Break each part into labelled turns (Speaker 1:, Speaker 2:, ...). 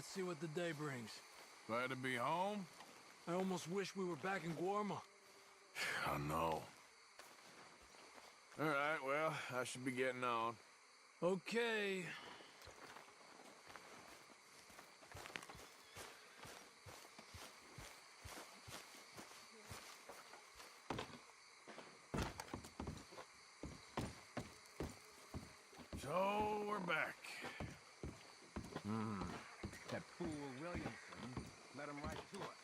Speaker 1: let's see what the day brings.
Speaker 2: Glad to be home?
Speaker 1: I almost wish we were back in Guarma.
Speaker 2: I know. All right, well, I should be getting on.
Speaker 1: Okay.
Speaker 2: So, we're back.
Speaker 3: That fool Williamson let him right to us.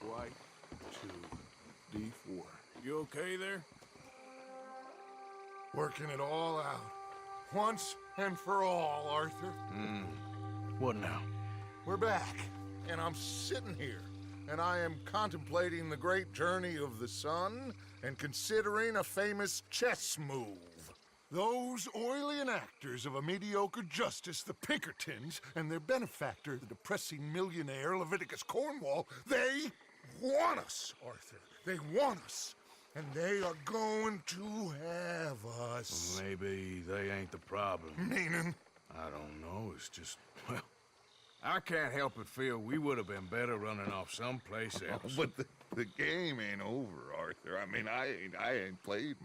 Speaker 2: White to D4. You okay there?
Speaker 4: Working it all out. Once and for all, Arthur.
Speaker 2: What now?
Speaker 4: We're back, and I'm sitting here, and I am contemplating the great journey of the sun and considering a famous chess move. Those oily enactors of a mediocre justice, the Pinkertons, and their benefactor, the depressing millionaire Leviticus Cornwall, they want us, Arthur. They want us. And they are going to have us.
Speaker 2: Maybe they ain't the problem.
Speaker 4: Meaning?
Speaker 2: I don't know, it's just, well, I can't help but feel we would have been better running off someplace else.
Speaker 4: But the game ain't over, Arthur. I mean, I ain't played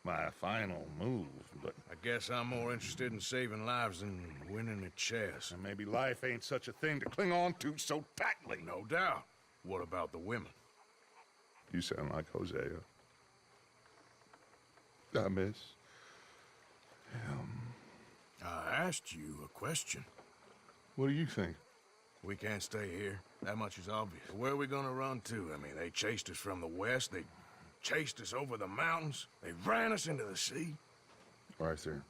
Speaker 4: my final move, but...
Speaker 2: I guess I'm more interested in saving lives than winning at chess.
Speaker 4: And maybe life ain't such a thing to cling on to so tightly.
Speaker 2: No doubt. What about the women?
Speaker 4: You sound like Hosea. I miss him.
Speaker 2: I asked you a question.
Speaker 4: What do you think?
Speaker 2: We can't stay here. That much is obvious. Where are we gonna run to? I mean, they chased us from the west. They chased us over the mountains. They ran us into the sea.
Speaker 4: Arthur,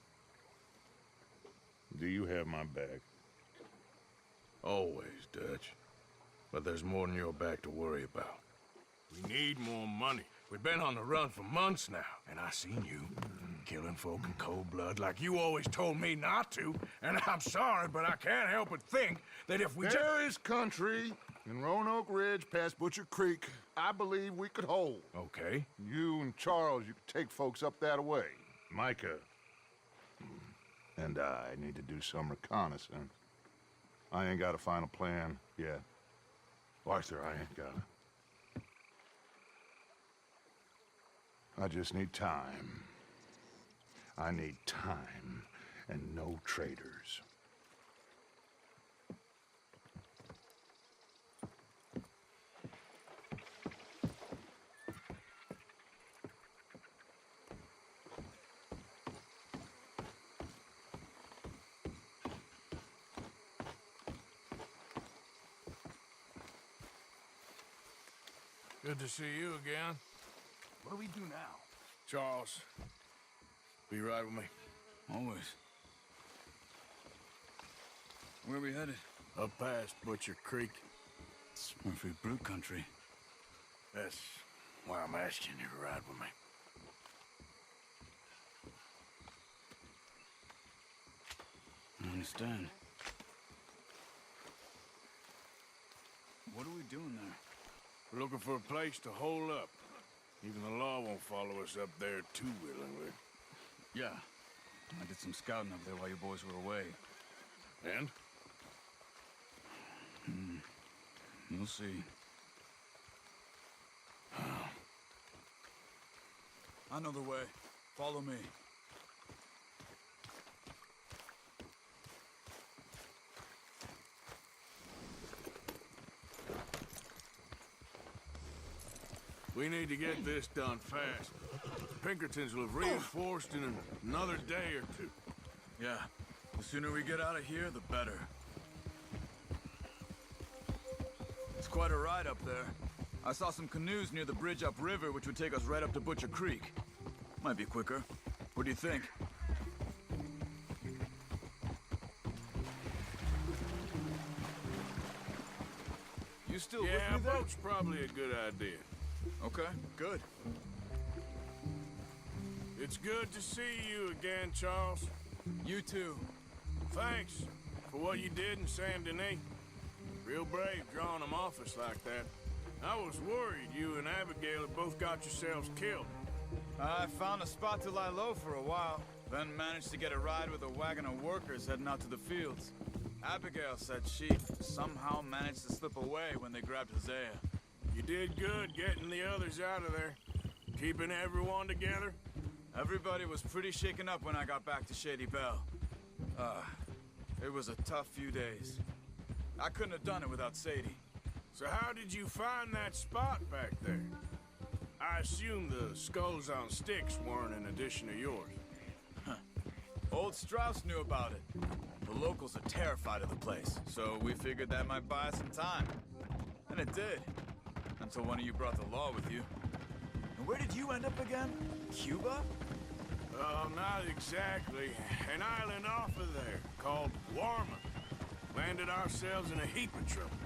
Speaker 4: do you have my back?
Speaker 2: Always, Dutch. But there's more than your back to worry about. We need more money. We've been on the run for months now, and I seen you killing folk in cold blood like you always told me not to, and I'm sorry, but I can't help but think that if we
Speaker 4: There is country in Roanoke Ridge past Butcher Creek I believe we could hold.
Speaker 2: Okay.
Speaker 4: You and Charles, you could take folks up that way. Micah and I need to do some reconnaissance. I ain't got a final plan yet. Arthur, I ain't got it. I just need time. I need time and no traitors.
Speaker 2: Good to see you again.
Speaker 3: What do we do now?
Speaker 2: Charles, be right with me.
Speaker 3: Always. Where are we headed?
Speaker 2: Up past Butcher Creek.
Speaker 3: It's Murphy Brute country.
Speaker 2: That's why I'm asking you to ride with me.
Speaker 3: I understand. What are we doing there?
Speaker 2: We're looking for a place to hole up. Even the law won't follow us up there too willingly.
Speaker 3: Yeah. I did some scouting up there while you boys were away.
Speaker 2: And?
Speaker 3: You'll see. I know the way. Follow me.
Speaker 2: We need to get this done fast. Pinkertons will have reinforced in another day or two.
Speaker 3: Yeah. The sooner we get out of here, the better. It's quite a ride up there. I saw some canoes near the bridge upriver, which would take us right up to Butcher Creek. Might be quicker. What do you think? You still with me
Speaker 2: Yeah, a
Speaker 3: there?
Speaker 2: boat's probably a good idea.
Speaker 3: Okay, good.
Speaker 2: It's good to see you again, Charles.
Speaker 3: You too.
Speaker 2: Thanks for what you did in Saint Denis. Real brave drawing them off us like that. I was worried you and Abigail had both got yourselves killed.
Speaker 3: I found a spot to lie low for a while. Ben managed to get a ride with a wagon of workers heading out to the fields. Abigail said she somehow managed to slip away when they grabbed Hosea.
Speaker 2: You did good getting the others out of there. Keeping everyone together?
Speaker 3: Everybody was pretty shaken up when I got back to Shady Belle. It was a tough few days. I couldn't have done it without Sadie.
Speaker 2: So how did you find that spot back there? I assume the skulls on sticks weren't an addition of yours.
Speaker 3: Old Strauss knew about it. The locals are terrified of the place, so we figured that might buy us some time. And it did. Until one of you brought the law with you. And where did you end up again? Cuba?
Speaker 2: Oh, not exactly. An island off of there, called Warma. Landed ourselves in a heap of trouble.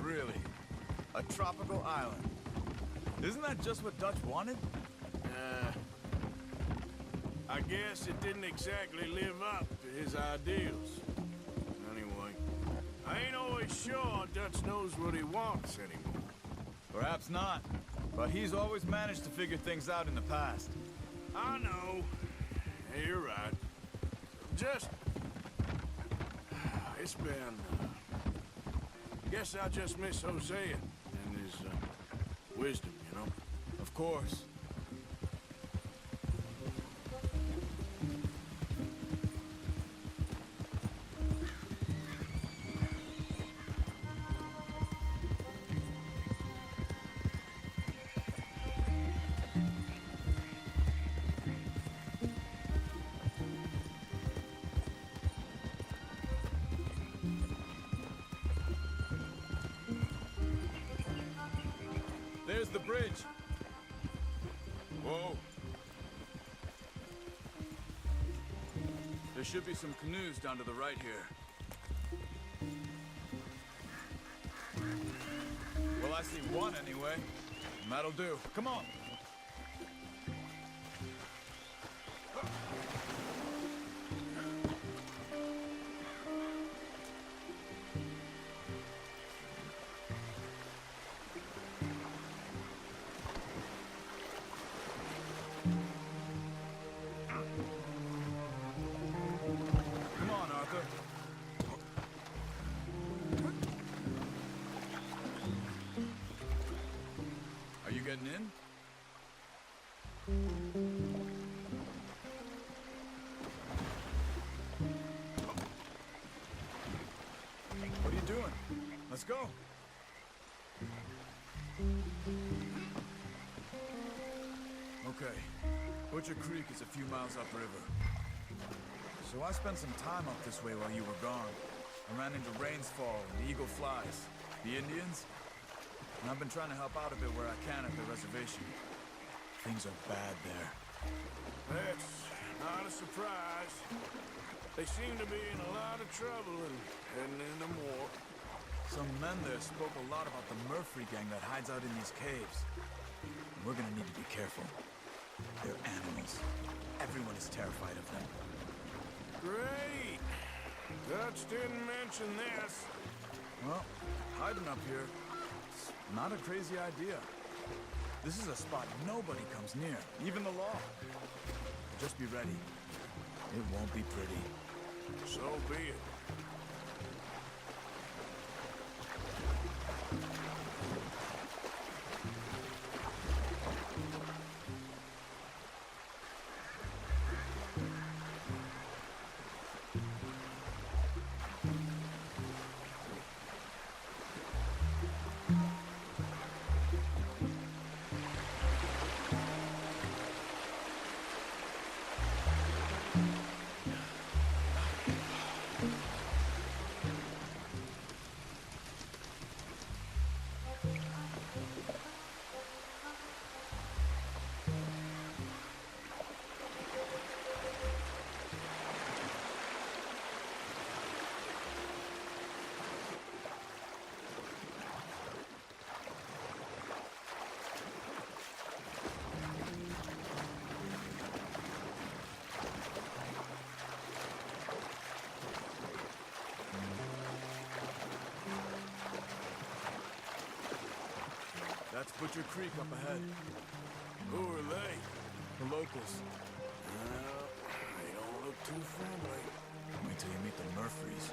Speaker 3: Really? A tropical island? Isn't that just what Dutch wanted?
Speaker 2: I guess it didn't exactly live up to his ideals. Anyway, I ain't always sure Dutch knows what he wants anymore.
Speaker 3: Perhaps not. But he's always managed to figure things out in the past.
Speaker 2: I know. Yeah, you're right. Just... It's been... Guess I just miss Hosea and his wisdom, you know?
Speaker 3: Of course. There's the bridge. Whoa. There should be some canoes down to the right here. Well, I see one anyway. And that'll do. Come on. Come on, Arthur. Are you getting in? What are you doing? Let's go. Okay. Butcher Creek is a few miles upriver. So I spent some time up this way while you were gone. I ran into Rainsfall and the Eagle Flies, the Indians, and I've been trying to help out a bit where I can at the reservation. Things are bad there.
Speaker 2: That's not a surprise. They seem to be in a lot of trouble and heading into more.
Speaker 3: Some men there spoke a lot about the Murphy gang that hides out in these caves. And we're gonna need to be careful. They're animals. Everyone is terrified of them.
Speaker 2: Great. Dutch didn't mention this.
Speaker 3: Well, hiding up here, it's not a crazy idea. This is a spot nobody comes near, even the law. Just be ready. It won't be pretty.
Speaker 2: So be it.
Speaker 3: That's Butcher Creek up ahead.
Speaker 2: Who are they?
Speaker 3: The locals.
Speaker 2: Well, they
Speaker 3: too friendly. Wait till you meet the Murphys.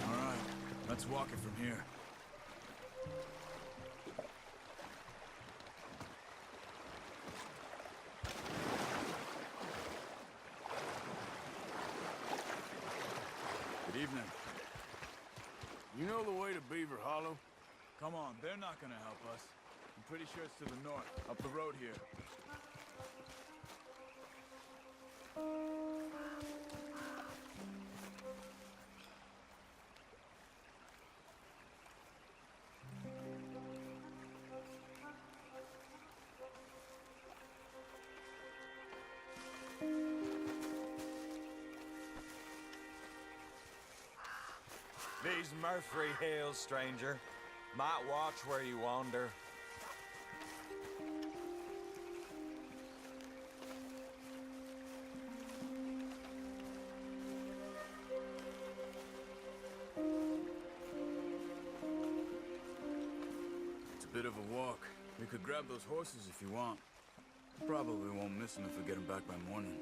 Speaker 3: All right, let's walk it from here. Good evening.
Speaker 2: You know the way to Beaver Hollow?
Speaker 3: Come on, they're not gonna help us. I'm pretty sure it's to the north, up the road here.
Speaker 5: These Murphy Hills, stranger. Might watch where you wander.
Speaker 3: It's a bit of a walk. We could grab those horses if you want. Probably won't miss them if we get them back by morning.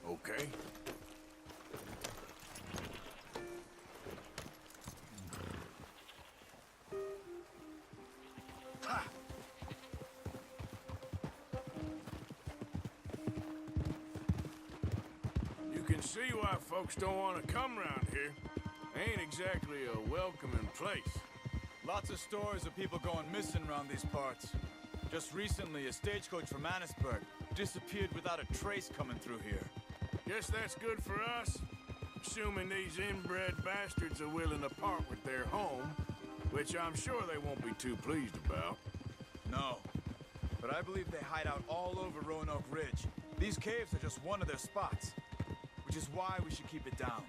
Speaker 2: Okay. You can see why folks don't want to come around here. Ain't exactly a welcoming place.
Speaker 3: Lots of stories of people going missing around these parts. Just recently, a stagecoach from Annisburg disappeared without a trace coming through here.
Speaker 2: Guess that's good for us. Assuming these inbred bastards are willing to part with their home, which I'm sure they won't be too pleased about.
Speaker 3: No. But I believe they hide out all over Roanoke Ridge. These caves are just one of their spots. Which is why we should keep it down.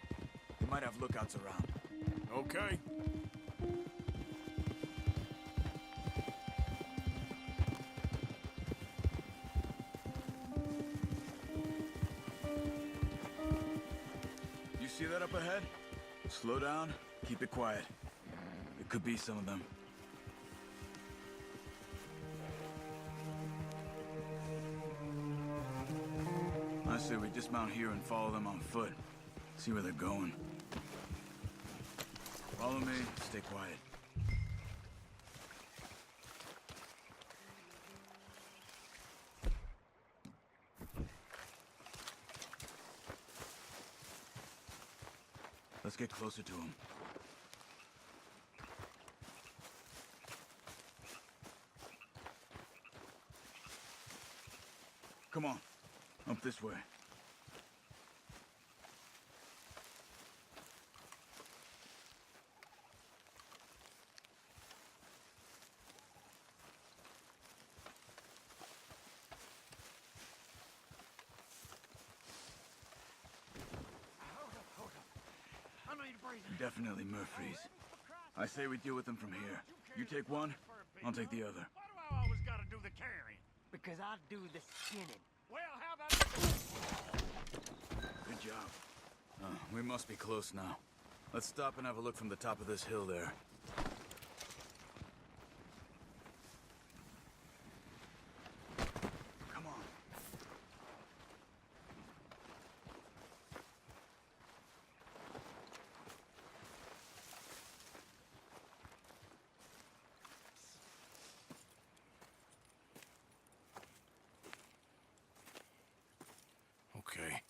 Speaker 3: They might have lookouts around.
Speaker 2: Okay.
Speaker 3: You see that up ahead? Slow down, keep it quiet. It could be some of them. I say we dismount here and follow them on foot. See where they're going. Follow me, stay quiet. Let's get closer to him. Come on, up this way. Definitely Murphys. I say we deal with them from here. You take one, I'll take the other.
Speaker 6: Why do I always gotta do the carrying?
Speaker 7: Because I do the skinning.
Speaker 6: Well, how about...
Speaker 3: Good job. We must be close now. Let's stop and have a look from the top of this hill there. Come on.
Speaker 2: Okay.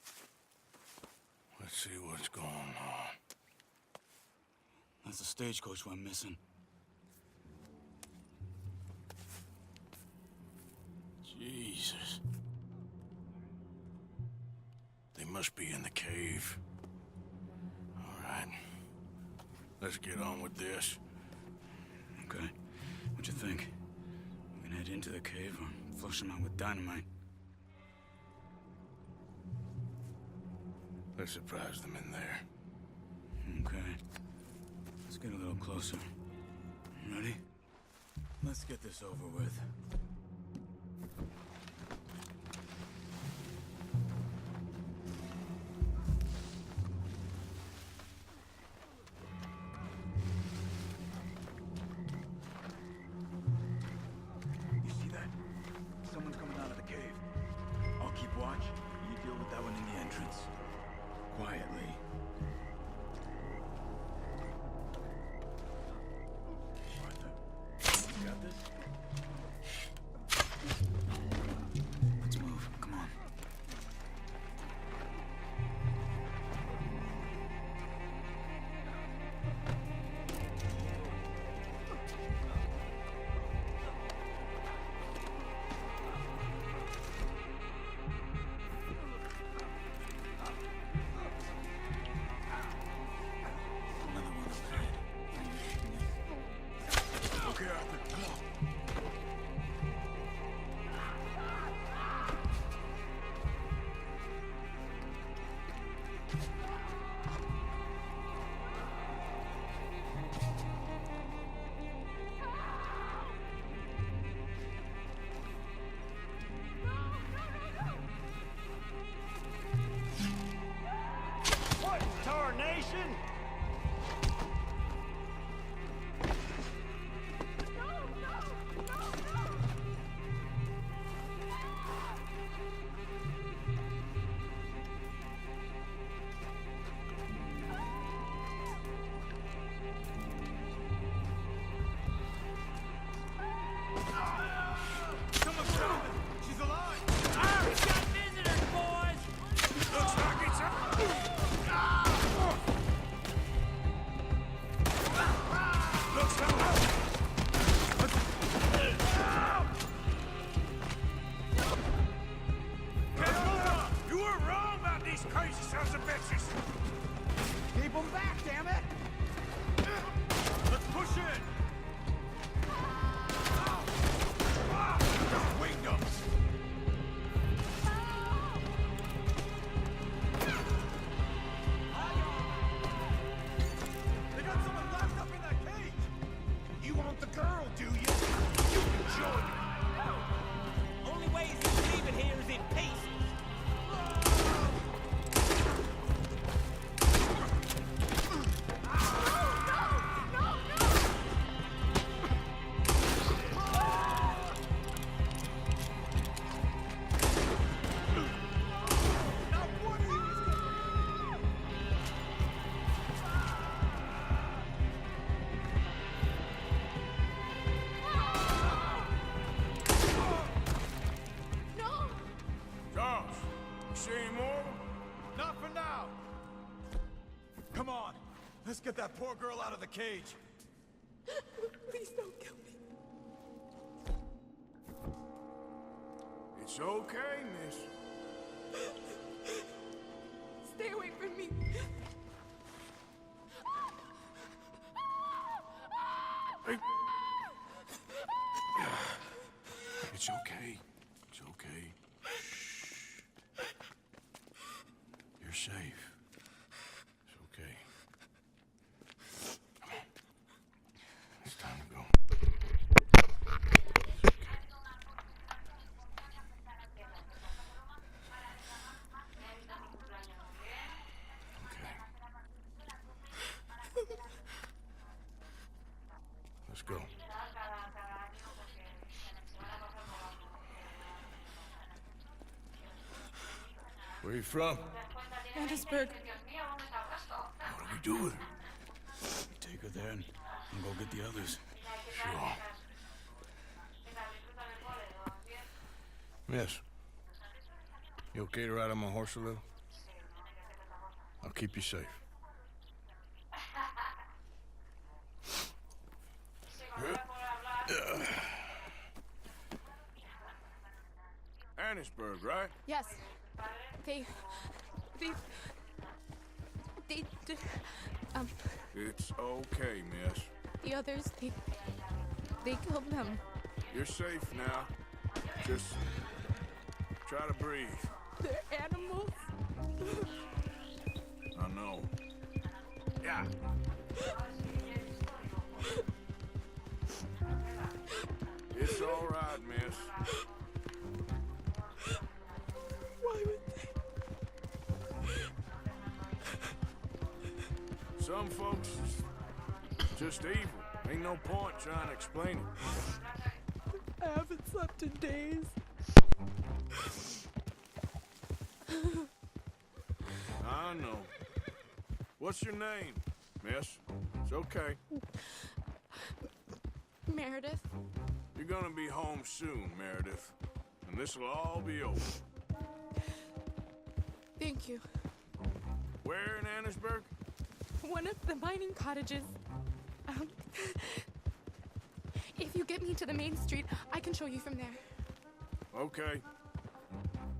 Speaker 2: Let's see what's going on.
Speaker 3: That's the stagecoach went missing.
Speaker 2: Jesus. They must be in the cave. All right. Let's get on with this.
Speaker 3: Okay. What you think? We can head into the cave or flush them out with dynamite?
Speaker 2: Let's surprise them in there.
Speaker 3: Okay. Let's get a little closer. Ready? Let's get this over with.
Speaker 6: Listen!
Speaker 3: Keep them back, damn it!
Speaker 6: Let's push in!
Speaker 3: Wingdums! They got someone locked up in that cage!
Speaker 4: You want the girl, do you? You can join me.
Speaker 7: Only way he's leaving here is in pieces.
Speaker 2: Charles, you see any more?
Speaker 3: Not for now! Come on! Let's get that poor girl out of the cage!
Speaker 8: Please don't kill me.
Speaker 2: It's okay, miss.
Speaker 8: Stay away from me.
Speaker 2: Hey. It's okay. It's okay. You're safe. It's okay. Come on. It's time to go. Okay. Let's go. Where are you from?
Speaker 8: Hattiesburg.
Speaker 2: What do we do with her?
Speaker 3: Take her there and go get the others.
Speaker 2: Sure. Miss, you okay to ride on my horse a little? I'll keep you safe. Annisburg, right?
Speaker 8: Yes. They,
Speaker 2: It's okay, miss.
Speaker 8: the others, they killed them.
Speaker 2: You're safe now. Just try to breathe.
Speaker 8: They're animals.
Speaker 2: I know. Yeah. It's all right, miss.
Speaker 8: Why would they?
Speaker 2: Some folks just evil. Ain't no point trying to explain it.
Speaker 8: I haven't slept in days.
Speaker 2: I know. What's your name, miss? It's okay.
Speaker 8: Meredith.
Speaker 2: You're gonna be home soon, Meredith. And this'll all be over.
Speaker 8: Thank you.
Speaker 2: Where in Annisburg?
Speaker 8: One of the mining cottages. If you get me to the main street, I can show you from there.
Speaker 2: Okay.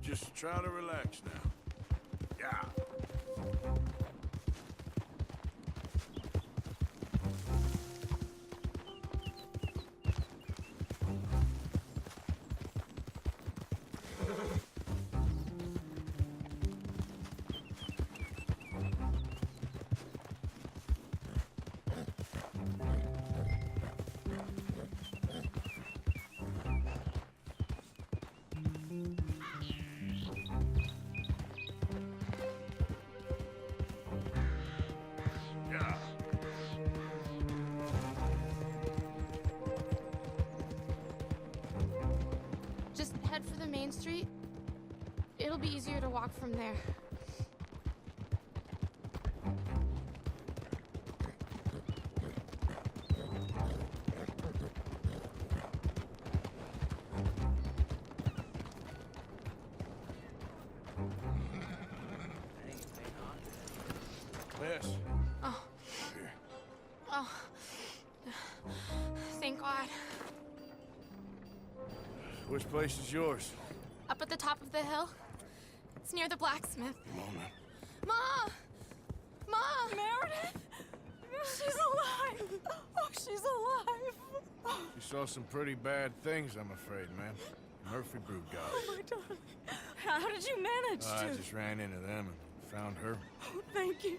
Speaker 2: Just try to relax now. Yeah.
Speaker 8: main street. It'll be easier to walk from there.
Speaker 2: Yes.
Speaker 8: Oh. Oh. Thank God.
Speaker 2: Which place is yours?
Speaker 8: Up at the top of the hill. It's near the blacksmith.
Speaker 2: Come on, man.
Speaker 8: Ma! Ma! Meredith! She's alive! Oh, she's alive!
Speaker 2: You saw some pretty bad things, I'm afraid, man. Murphy Brood got
Speaker 9: Oh,
Speaker 2: it.
Speaker 9: my darling. How did you manage
Speaker 2: I
Speaker 9: to?
Speaker 2: just ran into them and found her.
Speaker 9: Oh, thank you.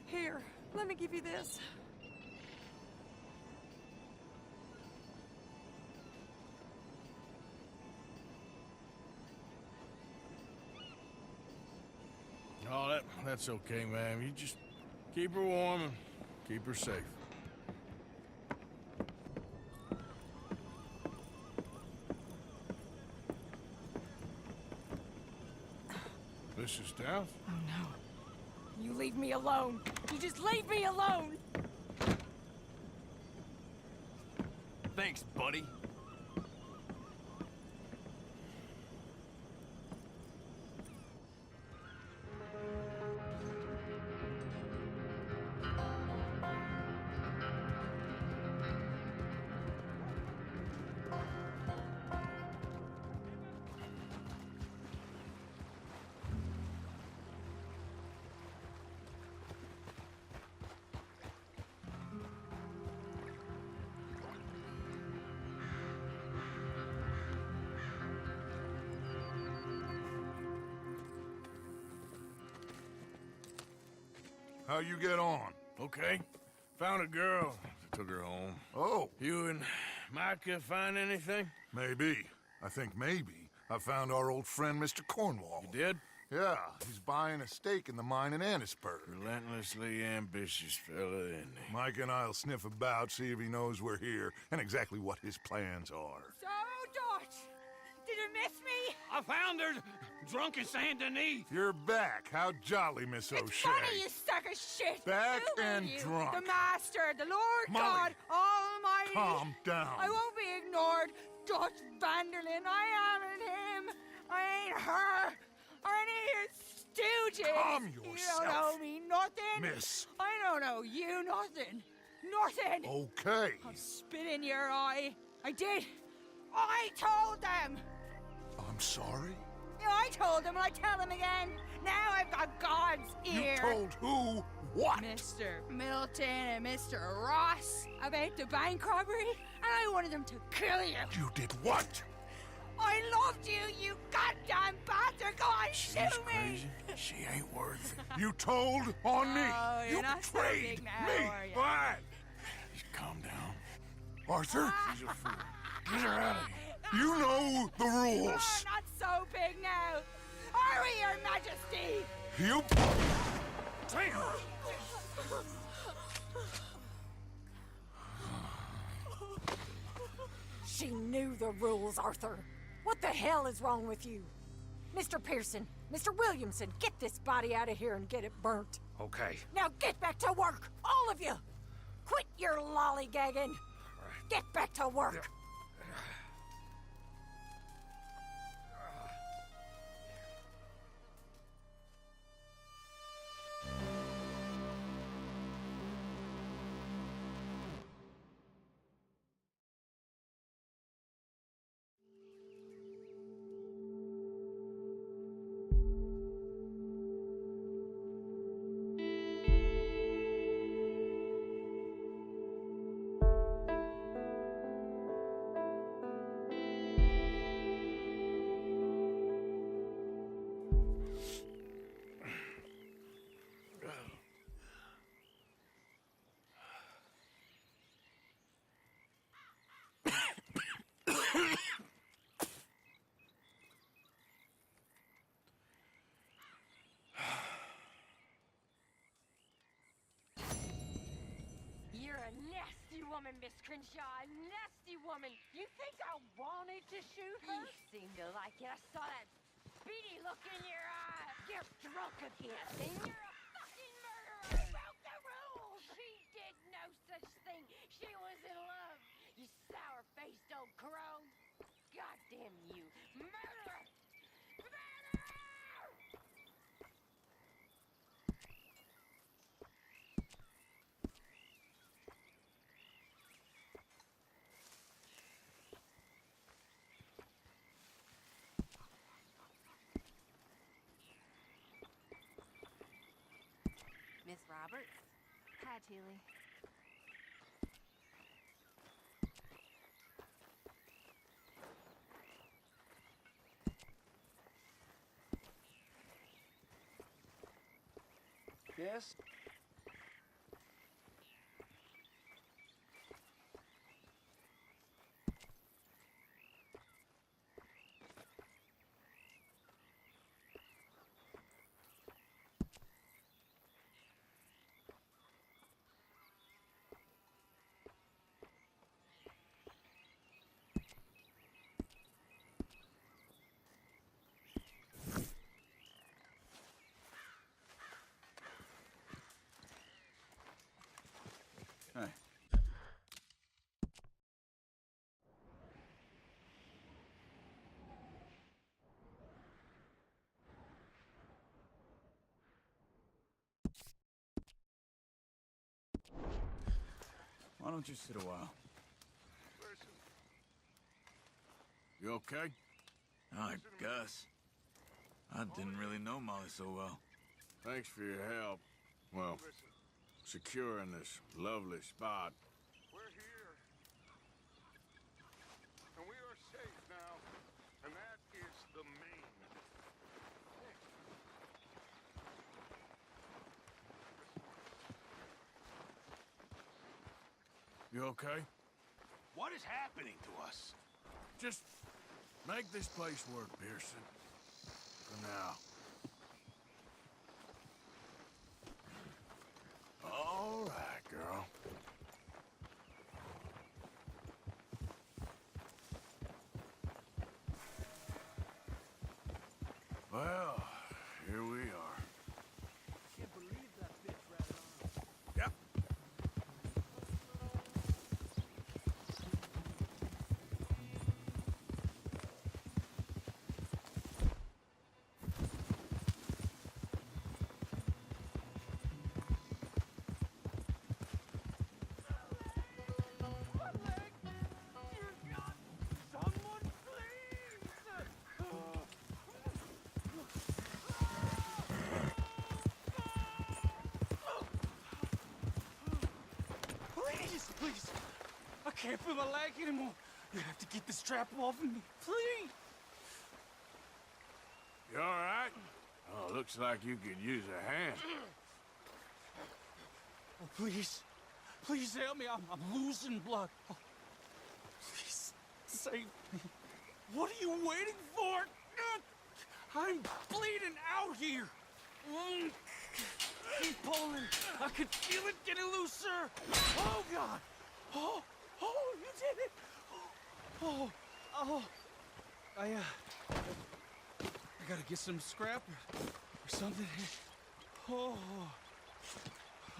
Speaker 9: Here, let me give you this.
Speaker 2: Oh, that's okay, ma'am. You just keep her warm and keep her safe. Mrs. Stout?
Speaker 9: Oh, no. You leave me alone. You just leave me alone.
Speaker 6: Thanks, buddy.
Speaker 4: How you get on?
Speaker 2: Okay. Found a girl. Took her home.
Speaker 4: Oh,
Speaker 2: You and Micah find anything?
Speaker 4: maybe. I think maybe. I found our old friend, Mr. Cornwall.
Speaker 2: You did?
Speaker 4: Yeah, he's buying a stake in the mine in Annisburg.
Speaker 2: Relentlessly ambitious fella, isn't he?
Speaker 4: Mike and I'll sniff about, see if he knows we're here, and exactly what his plans are.
Speaker 7: So, Dutch, did you miss me?
Speaker 6: I found her drunk in Saint Denis.
Speaker 4: You're back. How jolly, Miss
Speaker 7: It's
Speaker 4: O'Shea.
Speaker 7: funny, you sack of shit.
Speaker 4: Back
Speaker 7: Who are
Speaker 4: and
Speaker 7: you?
Speaker 4: drunk.
Speaker 7: The Master, the Lord
Speaker 4: Molly,
Speaker 7: God Almighty.
Speaker 4: Calm down.
Speaker 7: I won't be ignored. Dutch Vanderlyn, I amn't him. I ain't her. Or any of your stooges.
Speaker 4: Calm
Speaker 7: You
Speaker 4: yourself.
Speaker 7: don't owe me nothing.
Speaker 4: Miss.
Speaker 7: I don't owe you nothing. Nothing.
Speaker 4: Okay.
Speaker 7: I'll spit in your eye. I did. I told them.
Speaker 4: I'm sorry?
Speaker 7: Yeah, I told them and I tell them again. Now I've got God's ear.
Speaker 4: You told who what?
Speaker 7: Mr. Milton and Mr. Ross about the bank robbery, and I wanted them to kill you.
Speaker 4: You did what?
Speaker 7: I loved you, you goddamn bastard! Go on,
Speaker 2: She's
Speaker 7: shoot me!
Speaker 2: crazy. She ain't worth it.
Speaker 4: You told on me.
Speaker 7: Oh, you're
Speaker 4: You
Speaker 7: not so
Speaker 4: betrayed
Speaker 7: big now,
Speaker 4: me.
Speaker 7: are you?
Speaker 4: What?
Speaker 2: Just calm down.
Speaker 4: Arthur,
Speaker 2: She's a fool. Get her out of here.
Speaker 4: you know the
Speaker 7: Oh,
Speaker 4: rules.
Speaker 7: not so big now. Are we, Your Majesty?
Speaker 4: You...
Speaker 9: She knew the rules, Arthur. What the hell is wrong with you? Mr. Pearson, Mr. Williamson, get this body out of here and get it burnt.
Speaker 6: Okay.
Speaker 9: Now get back to work, all of you! Quit your lollygagging! Get back to work!
Speaker 10: You're a nasty woman, Miss Crenshaw. A nasty
Speaker 9: woman. You think I wanted to shoot her? You seem to like it. I saw that beady look in your eye. You're drunk again. And you're a fucking murderer. You broke the rules. She did no such thing. She was in love. You sour-faced old crow. Goddamn you. Murderer! Murderer!
Speaker 8: Miss Roberts. Hi, Tilly.
Speaker 3: Yes? Hey. Why don't you sit a while?
Speaker 2: You okay?
Speaker 3: I guess. I didn't really know Molly so well.
Speaker 2: Thanks for your help. Well, securing this lovely spot.
Speaker 4: We're here. And we are safe now. And that is the main
Speaker 2: You okay?
Speaker 6: What is happening to us?
Speaker 2: Just make this place work, Pearson. For now. All right, girl. Well, here we are.
Speaker 1: Can't believe that bitch ran on.
Speaker 2: Yep.
Speaker 6: Please. I can't feel my leg anymore. You have to get this strap off of me. Please.
Speaker 2: You all right? Oh, looks like you could use a hand.
Speaker 6: Oh, please. Please help me. I'm losing blood. Oh, please, save me. What are you waiting for? I'm bleeding out here. Keep pulling. I could feel it getting looser. Oh, God. Oh, you did it. I gotta get some scrap or something. Oh,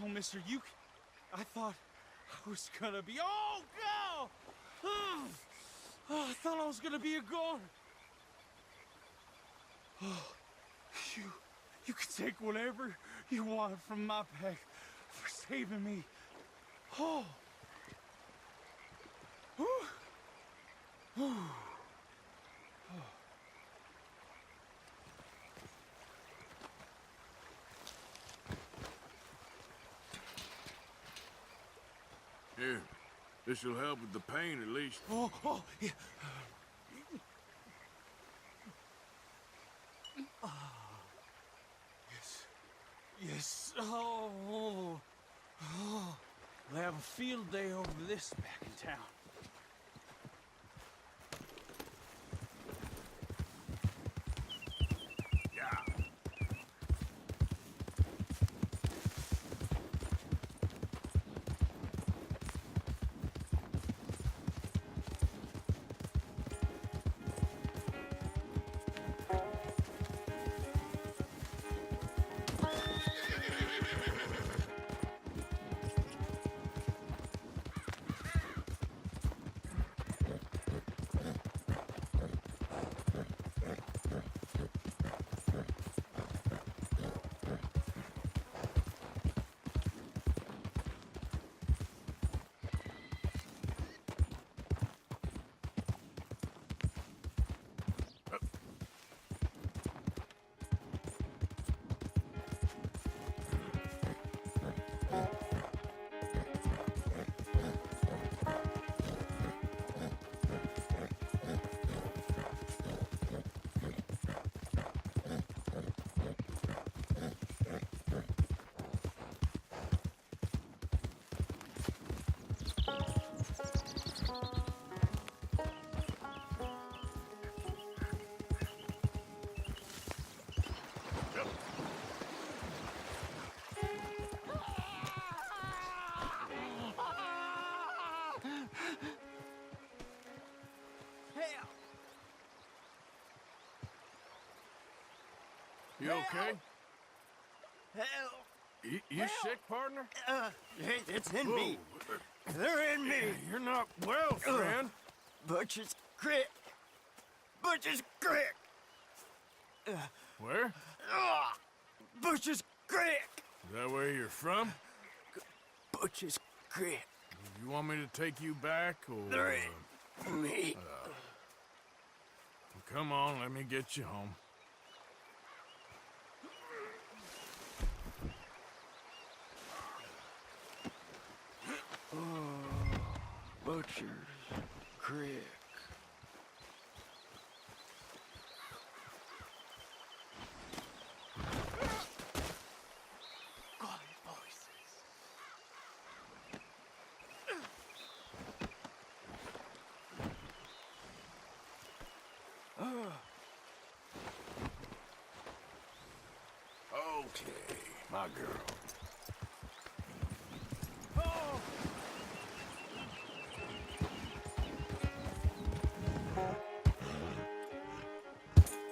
Speaker 6: mister, I thought I was gonna be, God. I thought I was gonna be a goner. Oh, you can take whatever you want from my bag for saving me. Oh.
Speaker 2: Here, this'll help with the pain at least.
Speaker 6: Oh, yeah. Yes. Oh. We'll have a field day over this back in town.
Speaker 2: You okay?
Speaker 10: Help!
Speaker 2: You sick, partner?
Speaker 10: It's in me. They're in me.
Speaker 2: You're not well, friend.
Speaker 10: Butcher's Creek. Butcher's Creek.
Speaker 2: Where?
Speaker 10: Butcher's Creek.
Speaker 2: Is that where you're from?
Speaker 10: Butcher's Creek.
Speaker 2: You want me to take you back, or...
Speaker 10: They're in me.
Speaker 2: Come on, let me get you home.
Speaker 10: Butcher's Creek.
Speaker 2: Okay, my girl.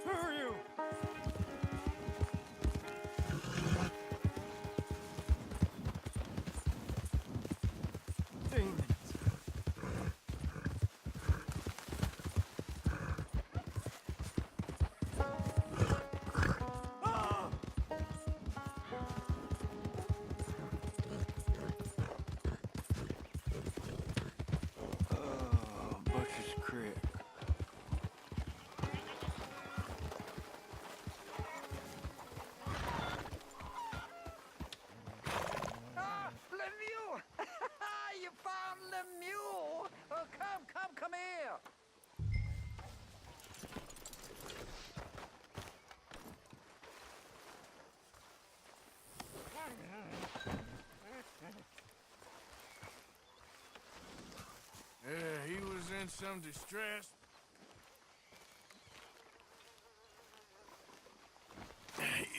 Speaker 6: Who are you? Demons.
Speaker 10: Butcher's Creek.
Speaker 1: Lemieux! You found Lemieux! Oh, come here!
Speaker 2: Yeah, he was in some distress.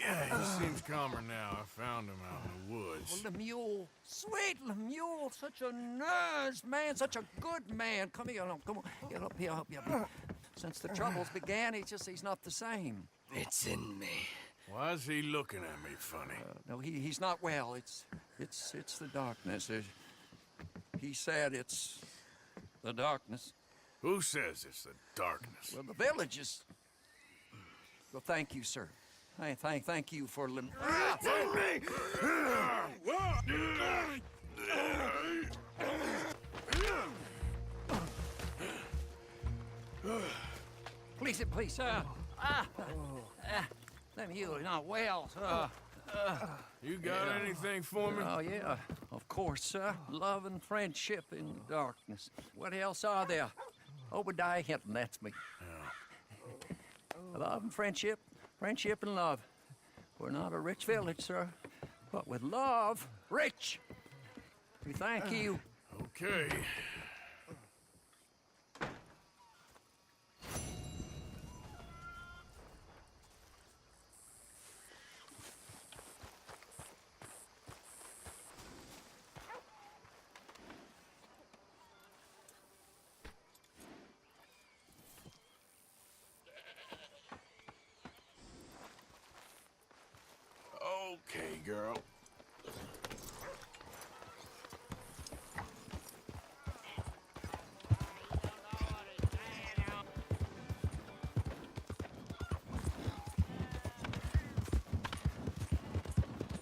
Speaker 2: Yeah, he seems calmer now. I found him out in the woods.
Speaker 1: Well, Lemieux, sweet Lemieux, such a nice man, such a good man. Come here, come on, get up here, help you. Since the troubles began, he's not the same.
Speaker 10: It's in me.
Speaker 2: Why is he looking at me funny?
Speaker 1: No, he's not well. It's the darkness. He said it's the darkness.
Speaker 2: Who says it's the darkness?
Speaker 1: Well, the village is. Well, thank you, sir. Thank you for Please, sir. You're not well, sir.
Speaker 2: You got anything for me?
Speaker 1: Oh, yeah, of course, sir. Love and friendship in the darkness. What else are there? Obadiah Hinton, that's me. Love and friendship and love. We're not a rich village, sir, but with love, rich. We thank you.
Speaker 2: Okay. Okay, girl.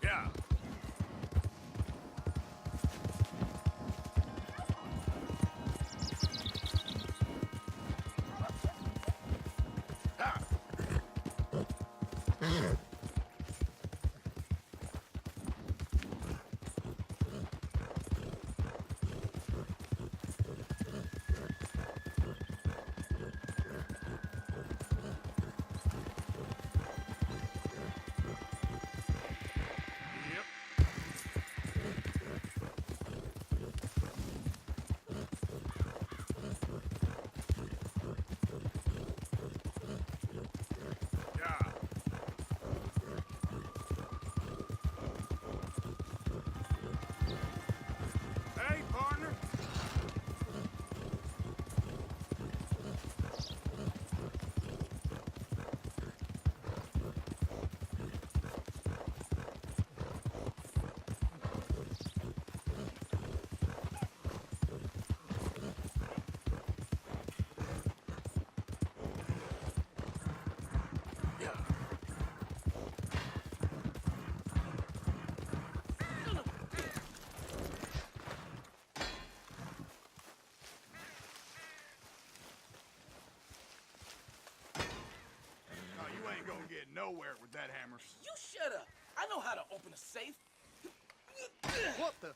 Speaker 2: Yeah.
Speaker 3: nowhere with that hammer.
Speaker 6: You shut up. I know how to open a safe.
Speaker 3: What the?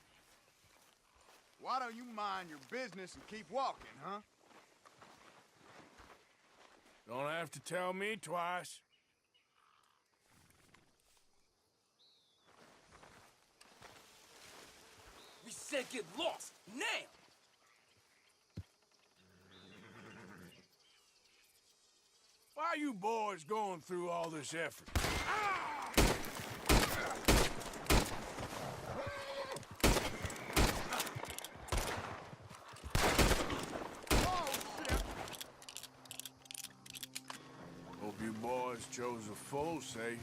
Speaker 3: Why don't you mind your business and keep walking, huh?
Speaker 2: Don't have to tell me twice.
Speaker 6: We said get lost, now!
Speaker 2: Why are you boys going through all this effort? Hope you boys chose a full safe.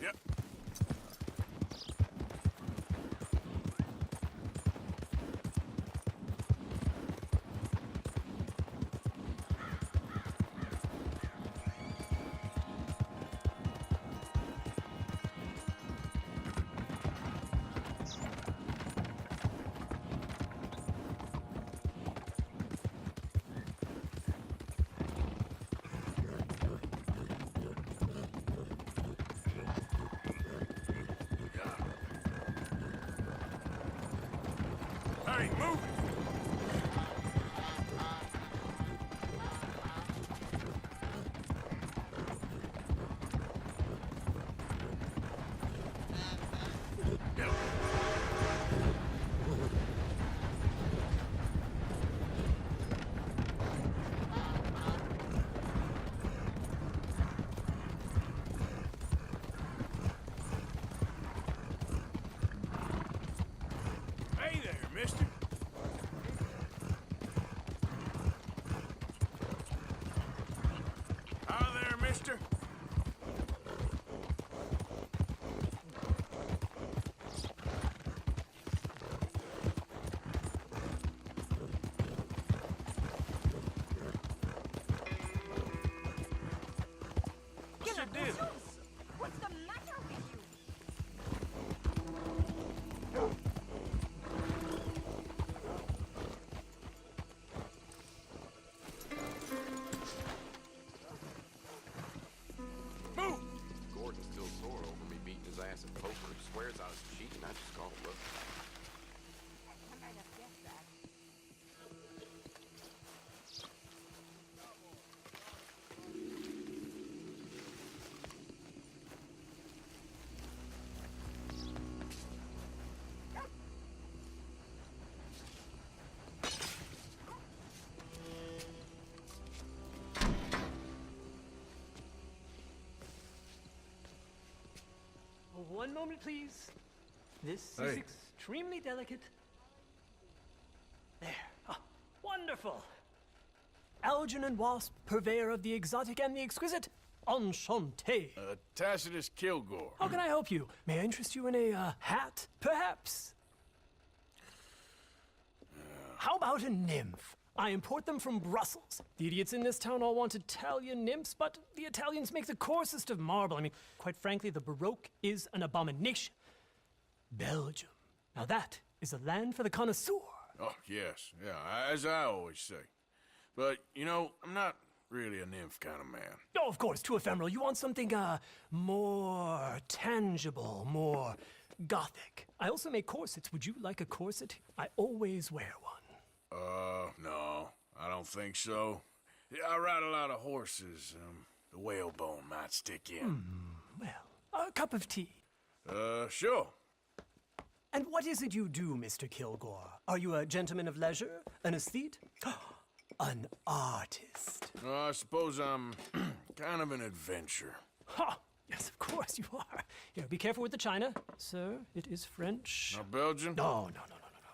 Speaker 2: Yep. Hey, move it! Hey there, mister. Hi there, mister. What's your deal?
Speaker 9: What's the matter with you?
Speaker 2: Move!
Speaker 11: Gordon's still sore over me beating his ass at poker. He swears I was cheating. I just called him up.
Speaker 9: I might have guessed that.
Speaker 10: One moment, please. This is extremely delicate. There. Ah, wonderful. Algernon Wasp, purveyor of the exotic and the exquisite. Enchanté.
Speaker 2: Tacitus Kilgore.
Speaker 10: How can I help you? May I interest you in a hat, perhaps? How about a nymph? I import them from Brussels. The idiots in this town all want Italian nymphs, but the Italians make the coarsest of marble. I mean, quite frankly, the Baroque is an abomination. Belgium. Now that is a land for the connoisseur.
Speaker 2: Oh, yes. Yeah, as I always say. But, you know, I'm not really a nymph kind of man.
Speaker 10: Oh, of course, too ephemeral. You want something, more tangible, more gothic. I also make corsets. Would you like a corset? I always wear one.
Speaker 2: No, I don't think so. Yeah, I ride a lot of horses. The whalebone might stick in.
Speaker 10: Well, a cup of tea.
Speaker 2: Sure.
Speaker 10: And what is it you do, Mr. Kilgore? Are you a gentleman of leisure? An aesthete? An artist?
Speaker 2: I suppose I'm kind of an adventurer.
Speaker 10: Ha! Yes, of course you are. Here, be careful with the china. Sir, it is French.
Speaker 2: Not Belgian?
Speaker 10: No.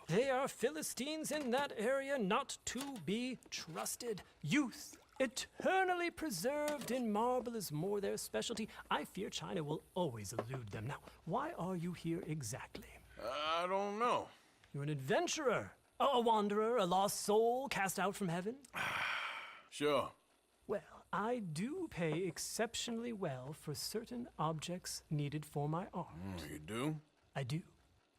Speaker 10: They are Philistines in that area, not to be trusted. Youth, eternally preserved in marble, is more their specialty. I fear China will always elude them. Now, why are you here exactly?
Speaker 2: I don't know.
Speaker 10: You're an adventurer, a wanderer, a lost soul cast out from heaven?
Speaker 2: Sure.
Speaker 10: Well, I do pay exceptionally well for certain objects needed for my art.
Speaker 2: You do?
Speaker 10: I do.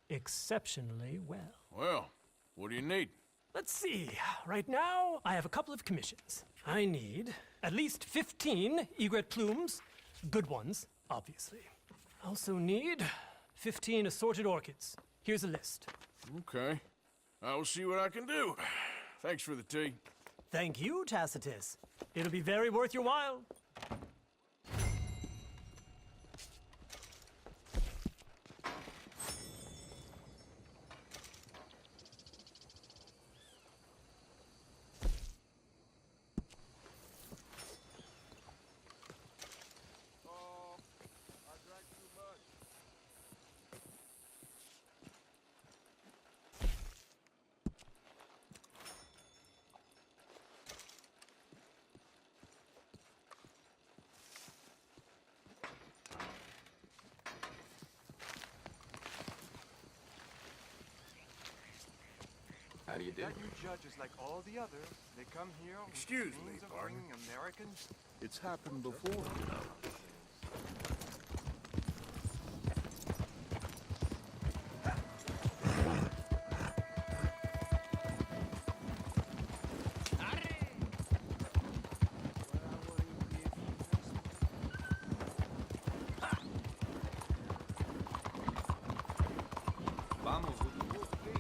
Speaker 10: Exceptionally well.
Speaker 2: Well, what do you need?
Speaker 10: Let's see. Right now, I have a couple of commissions. I need at least 15 egret plumes. Good ones, obviously. I also need 15 assorted orchids. Here's a list.
Speaker 2: Okay. I will see what I can do. Thanks for the tea.
Speaker 10: Thank you, Tacitus. It'll be very worth your while.
Speaker 11: How do you do?
Speaker 12: That you judges like all the others. They come here with
Speaker 2: Excuse me,
Speaker 12: dreams of
Speaker 2: pardon?
Speaker 12: bringing Americans.
Speaker 4: It's happened before, you know.
Speaker 12: Vamos with the wolf, please.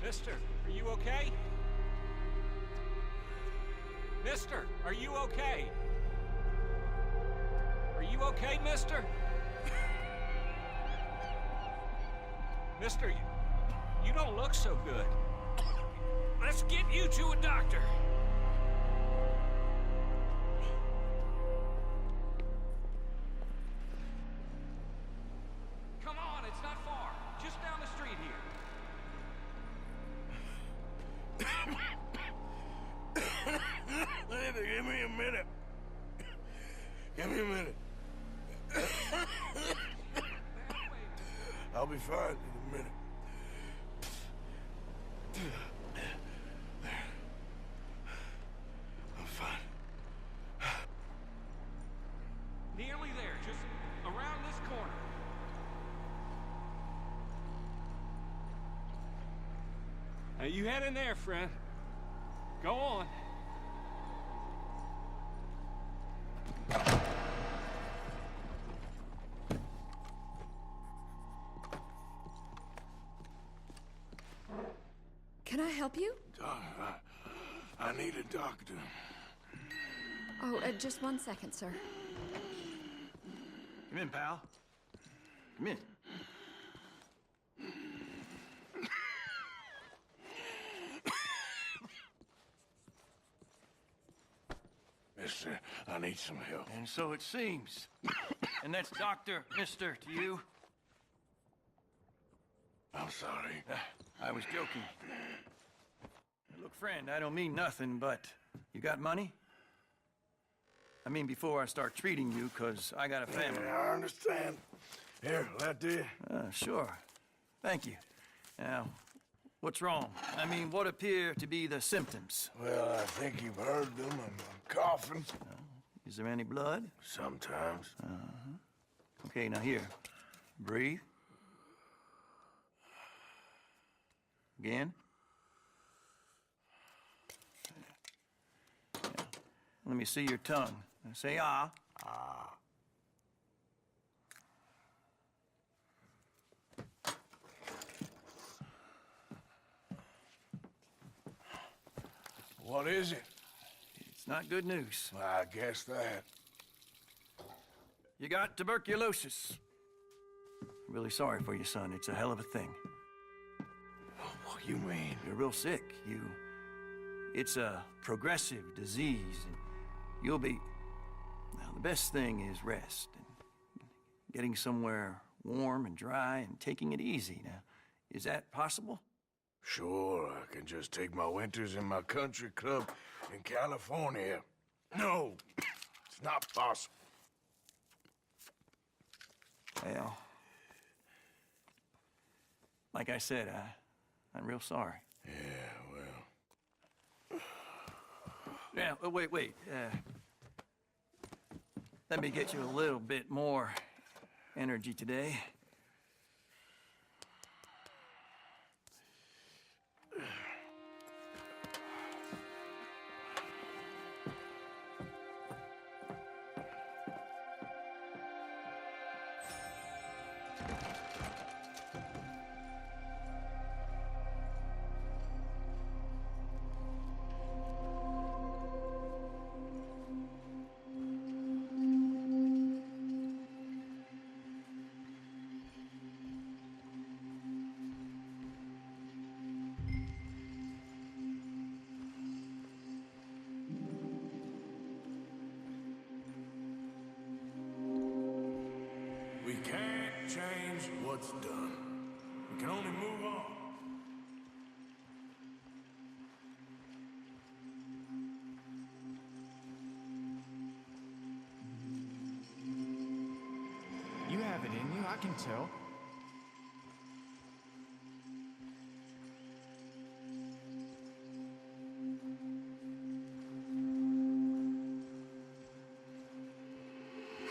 Speaker 6: Mister, are you okay? Mister, are you okay? Are you okay, mister? Mister, you don't look so good. Let's get you to a doctor. Come on, it's not far. Just down the street here.
Speaker 2: Give me a minute. Give me a minute. I'll be fine in a minute. I'm fine.
Speaker 6: You head in there, friend. Go on.
Speaker 13: Can I help you?
Speaker 2: I need a doctor.
Speaker 13: Oh, just 1 second, sir.
Speaker 12: Come in, pal. Come in.
Speaker 2: Mister, I need some help.
Speaker 12: And so it seems. And that's Dr. Mister to you?
Speaker 2: I'm sorry.
Speaker 12: I was joking. Look, friend, I don't mean nothing, but you got money? I mean, before I start treating you, 'cause I got a family.
Speaker 2: Yeah, I understand. Here, that there.
Speaker 12: Sure. Thank you. Now, what's wrong? I mean, what appear to be the symptoms?
Speaker 2: Well, I think you've heard them. I'm coughing.
Speaker 12: Is there any blood?
Speaker 2: Sometimes.
Speaker 12: Okay, now here. Breathe. Again. Yeah. Let me see your tongue. Now say ah.
Speaker 2: Ah. What is it?
Speaker 12: It's not good news.
Speaker 2: I guess that.
Speaker 12: You got tuberculosis. Really sorry for you, son. It's a hell of a thing.
Speaker 2: What do you mean?
Speaker 12: You're real sick. It's a progressive disease, and you'll be... Now, the best thing is rest, and getting somewhere warm and dry, and taking it easy. Now, is that possible?
Speaker 2: Sure, I can just take my winters in my country club in California. No, it's not possible.
Speaker 12: Well, like I said, I'm real sorry.
Speaker 2: Yeah, well...
Speaker 12: Yeah, wait. Let me get you a little bit more energy today.
Speaker 2: We can't change what's done. We can only move on.
Speaker 14: You have it in you, I can tell.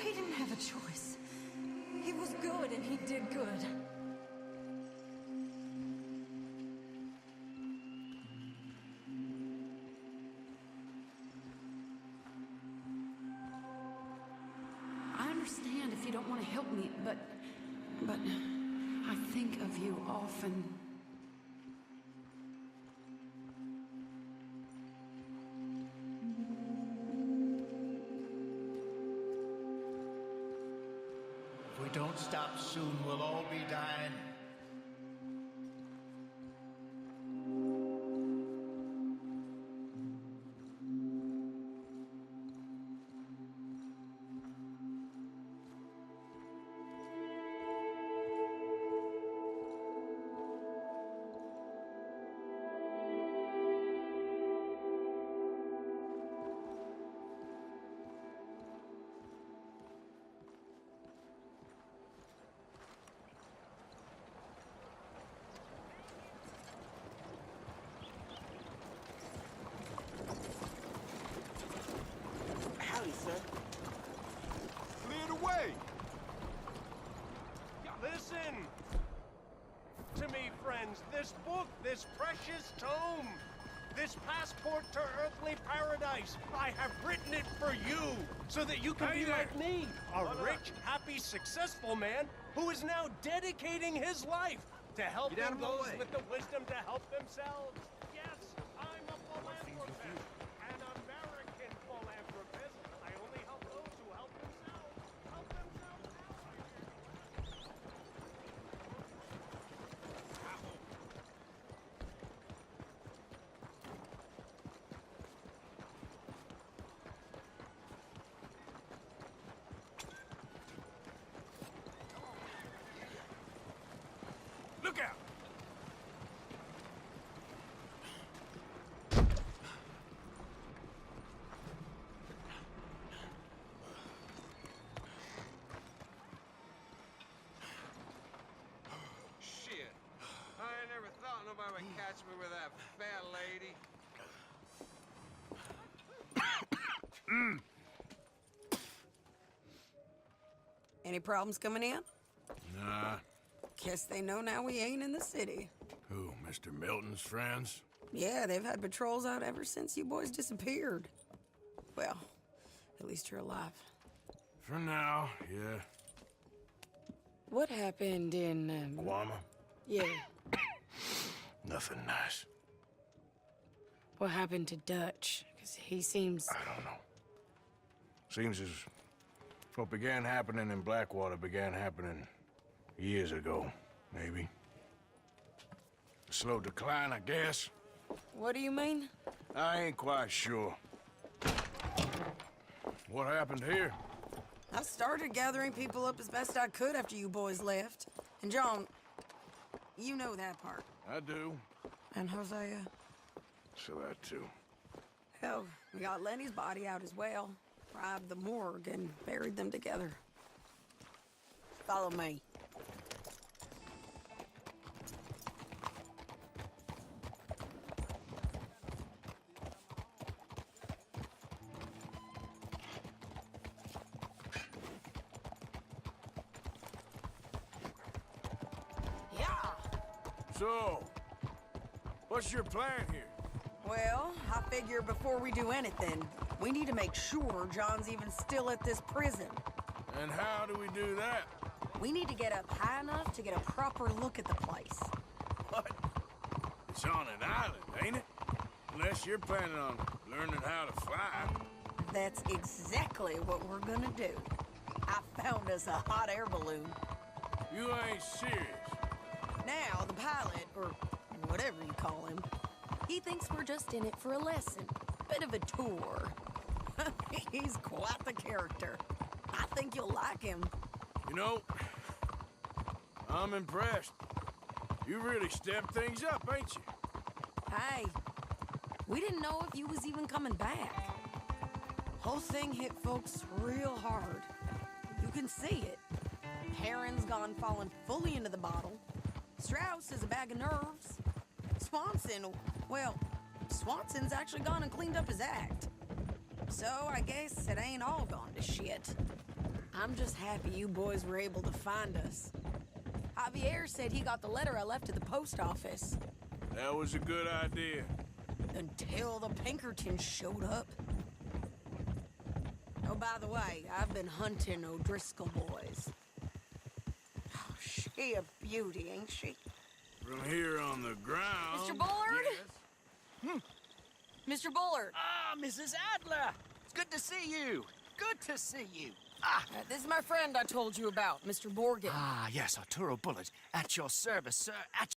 Speaker 7: He didn't have a choice. He was good and he did good.
Speaker 13: I understand if you don't want to help me, but I think of you often.
Speaker 15: If we don't stop soon, we'll all be dying.
Speaker 6: Howdy, sir. Clear the way! Listen to me, friend.
Speaker 16: friends, this book, this precious tome, this passport to earthly paradise, I have written it for you, so that you can be like me, a rich, happy, successful man who is now dedicating his life to helping those with the wisdom to help themselves. Yes, I'm a philanthropist, an American philanthropist. I only help those who help themselves. Help themselves
Speaker 2: Look out!
Speaker 11: Shit. I ain't never thought nobody would catch me with that fat lady.
Speaker 13: Any problems coming in?
Speaker 2: Nah.
Speaker 13: Guess they know now we ain't in the city.
Speaker 2: Who, Mr. Milton's friends?
Speaker 13: Yeah, they've had patrols out ever since you boys disappeared. Well, at least you're alive.
Speaker 2: For now, yeah.
Speaker 13: What happened in,
Speaker 2: Guama?
Speaker 13: Yeah.
Speaker 2: Nothing nice.
Speaker 13: What happened to Dutch? Because he seems...
Speaker 2: I don't know. Seems as what began happening in Blackwater began happening years ago, maybe. A slow decline, I guess.
Speaker 13: What do you mean?
Speaker 2: I ain't quite sure. What happened here?
Speaker 13: I started gathering people up as best I could after you boys left. And John, you know that part.
Speaker 2: I do.
Speaker 13: And Hosea?
Speaker 2: So that too.
Speaker 13: Hell, we got Lenny's body out as well. Robbed the morgue and buried them together. Follow me.
Speaker 2: So, what's your plan here?
Speaker 13: Well, I figure before we do anything, we need to make sure John's even still at this prison.
Speaker 2: And how do we do that?
Speaker 13: We need to get up high enough to get a proper look at the place.
Speaker 2: What? It's on an island, ain't it? Unless you're planning on learning how to fly.
Speaker 13: That's exactly what we're gonna do. I found us a hot air balloon.
Speaker 2: You ain't serious.
Speaker 13: Now, the pilot, or whatever you call him, he thinks we're just in it for a lesson. Bit of a tour. He's quite the character. I think you'll like him.
Speaker 2: You know, I'm impressed. You really stepped things up, ain't you?
Speaker 13: Hey, we didn't know if you was even coming back. Whole thing hit folks real hard. You can see it. Heron's gone falling fully into the bottle. Strauss is a bag of nerves. Swanson's actually gone and cleaned up his act. So I guess it ain't all gone to shit. I'm just happy you boys were able to find us. Javier said he got the letter I left at the post office.
Speaker 2: That was a good idea.
Speaker 13: Until the Pinkertons showed up. Oh, by the way, I've been hunting O'Driscoll boys. Oh, she a beauty, ain't she?
Speaker 2: From here on the ground...
Speaker 13: Mr. Bullard?
Speaker 2: Yes?
Speaker 13: Mr. Bullard!
Speaker 1: Ah, Mrs. Adler! It's good to see you. Good to see you.
Speaker 13: This is my friend I told you about, Mr. Morgan.
Speaker 1: Ah, yes, Arturo Bullard. At your service, sir. At